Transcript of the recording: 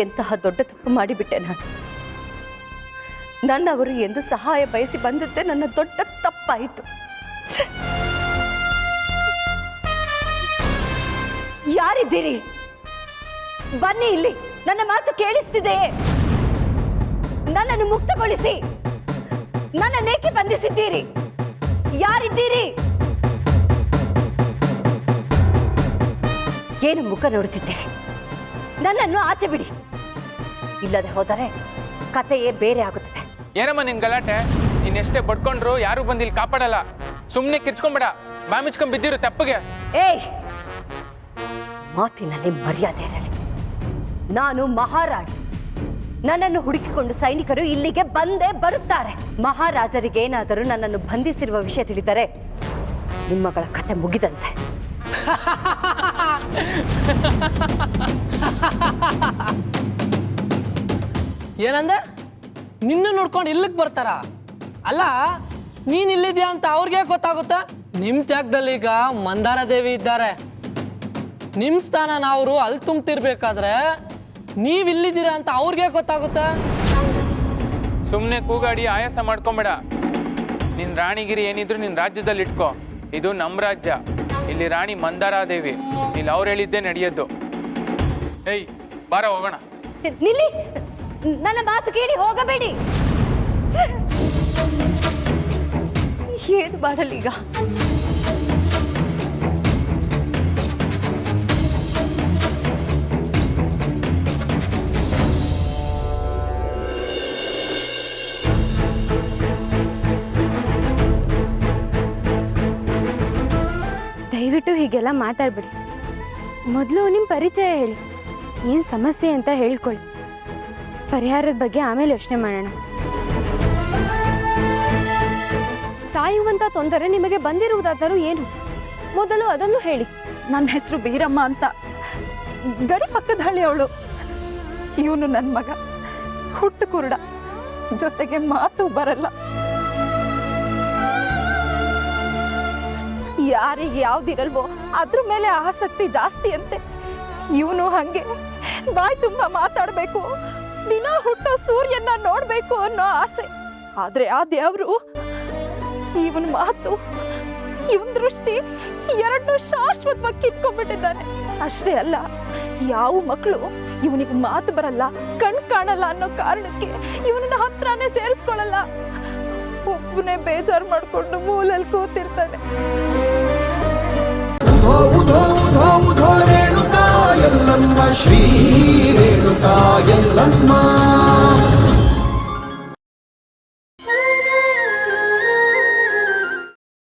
ಎಂತಹ ದೊಡ್ಡ ತಪ್ಪು ಮಾಡಿಬಿಟ್ಟೆ ನಾನು. ನನ್ನವರು ಎಂದು ಸಹಾಯ ಬಯಸಿ ಬಂದದ್ದೇ ನನ್ನ ದೊಡ್ಡ ತಪ್ಪಾಯಿತು. ಯಾರಿದ್ದೀರಿ? ಬನ್ನಿ ಇಲ್ಲಿ, ನನ್ನ ಮಾತು ಕೇಳಿಸ್ತಿದೆಯೇ? ನನ್ನನ್ನು ಮುಕ್ತಗೊಳಿಸಿ. ನನ್ನನ್ನೇಕೆ ಬಂಧಿಸಿದ್ದೀರಿ? ಯಾರಿದ್ದೀರಿ? ಏನು ಮುಖ ನೋಡುತ್ತಿದ್ದೀರಿ? ನನ್ನನ್ನು ಆಚೆ ಬಿಡಿ, ಇಲ್ಲದೆ ಹೋದರೆ ಕಥೆಯೇ ಬೇರೆ ಆಗುತ್ತದೆ. ಏನಮ್ಮ ನಿನ್ ಗಲಾಟೆ? ನೀನ್ ಎಷ್ಟೇ ಬಡ್ಕೊಂಡ್ರು ಯಾರು ಬಂದು ಇಲ್ಲಿ ಕಾಪಾಡಲ್ಲ. ಸುಮ್ಮನೆ ಕಿರ್ಚ್ಕೊಂಬೇಡ, ಬಾಮಿಚ್ಕೊಂಡ್ ಬಿದ್ದಿರು ತೆಪ್ಪಗೆ. ಏಯ್, ಮಾತಿನಲ್ಲಿ ಮರ್ಯಾದೆ ಇರಲಿ. ನಾನು ಮಹಾರಾಣಿ. ನನ್ನನ್ನು ಹುಡುಕಿಕೊಂಡು ಸೈನಿಕರು ಇಲ್ಲಿಗೆ ಬಂದೇ ಬರುತ್ತಾರೆ. ಮಹಾರಾಜರಿಗೆ ಏನಾದರೂ ನನ್ನನ್ನು ಬಂಧಿಸಿರುವ ವಿಷಯ ತಿಳಿದರೆ ನಿಮ್ಮಗಳ ಕತೆ ಮುಗಿದಂತೆ. ಏನಂದೆ? ನಿನ್ನ ನೋಡ್ಕೊಂಡು ಇಲ್ಲಿಗೆ ಬರ್ತಾರ? ಅಲ್ಲ, ನೀನ್ ಇಲ್ಲಿದ್ಯಾ ಅಂತ ಅವ್ರಿಗೆ ಗೊತ್ತಾಗುತ್ತಾ? ನಿಮ್ ಜಾಗದಲ್ಲಿ ಈಗ ಮಂದಾರ ದೇವಿ ಇದ್ದಾರೆ. ನಿಮ್ ಸ್ಥಾನ ಅವರು ಅಲ್ಲಿ ತುಂಬ್ತಿರ್ಬೇಕಾದ್ರೆ ನೀವ್ ಇಲ್ಲಿದ್ದೀರಾ ಅಂತ ಅವ್ರಿಗೆ ಗೊತ್ತಾಗುತ್ತಾ? ಸುಮ್ಮನೆ ಕೂಗಾಡಿ ಆಯಾಸ ಮಾಡ್ಕೊಂಬೇಡ. ನಿನ್ ರಾಣಿಗಿರಿ ಏನಿದ್ರು ನಿನ್ ರಾಜ್ಯದಲ್ಲಿ ಇಟ್ಕೋ. ಇದು ನಮ್ಮ ರಾಜ್ಯ. ಇಲ್ಲಿ ರಾಣಿ ಮಂದಾರಾದೇವಿ. ಇಲ್ಲಿ ಅವ್ರು ಹೇಳಿದ್ದೇ ನಡೆಯೋದು. ಏಯ್ ಬಾರ ಹೋಗೋಣ. ನಿಲ್ಲಿ, ನನ್ನ ಮಾತು ಕೇಳಿ ಹೋಗಬೇಡಿ. ಏನು ಮಾಡಲೀಗ? ದಯವಿಟ್ಟು ಹೀಗೆಲ್ಲ ಮಾತಾಡ್ಬಿಡಿ. ಮೊದಲು ನಿಮ್ಮ ಪರಿಚಯ ಹೇಳಿ, ಏನು ಸಮಸ್ಯೆ ಅಂತ ಹೇಳ್ಕೊಳ್ಳಿ. ಪರಿಹಾರದ ಬಗ್ಗೆ ಆಮೇಲೆ ಯೋಚನೆ ಮಾಡೋಣ. ಸಾಯುವಂಥ ತೊಂದರೆ ನಿಮಗೆ ಬಂದಿರುವುದಾದರೂ ಏನು? ಮೊದಲು ಅದನ್ನು ಹೇಳಿ. ನನ್ನ ಹೆಸರು ಬೀರಮ್ಮ ಅಂತ, ಗಡಿ ಪಕ್ಕದ ಹಳ್ಳಿಯವಳು. ಇವನು ನನ್ನ ಮಗ, ಹುಟ್ಟು ಕುರುಡ, ಜೊತೆಗೆ ಮಾತು ಬರಲ್ಲ. ಯಾರಿಗೆ ಯಾವ್ದಿರಲ್ವೋ ಅದ್ರ ಮೇಲೆ ಆಸಕ್ತಿ ಜಾಸ್ತಿ ಅಂತೆ. ಇವನು ಹಂಗೆ ಬಾಯಿ ತುಂಬ ಮಾತಾಡಬೇಕು, ದಿನ ಹುಟ್ಟೋ ಸೂರ್ಯನ ನೋಡ್ಬೇಕು ಅನ್ನೋ ಆಸೆ. ಆದ್ರೆ ಆ ದೇವ್ರು ಇವನ ಮಾತು, ಇವನ್ ದೃಷ್ಟಿ ಎರಡನ್ನೂ ಶಾಶ್ವತವಾಗಿ ಕಿತ್ಕೊಂಡ್ಬಿಟ್ಟಿದ್ದಾನೆ. ಅಷ್ಟೇ ಅಲ್ಲ, ಯಾವ ಮಕ್ಕಳು ಇವನಿಗೆ ಮಾತು ಬರಲ್ಲ, ಕಣ್ ಕಾಣಲ್ಲ ಅನ್ನೋ ಕಾರಣಕ್ಕೆ ಇವನನ್ನ ಹತ್ರನೇ ಸೇರಿಸ್ಕೊಳ್ಳಲ್ಲ. ಒಬ್ಬನೇ ಬೇಜಾರು ಮಾಡ್ಕೊಂಡು ಮೂಲಲ್ಲಿ ಕೂತಿರ್ತಾನೆ. ಉಧೋ ಉಧೋ ಉಧೋ ಉಧೋ ರೇಣುಕಾ ಎಲ್ಲಮ್ಮ ಶ್ರೀ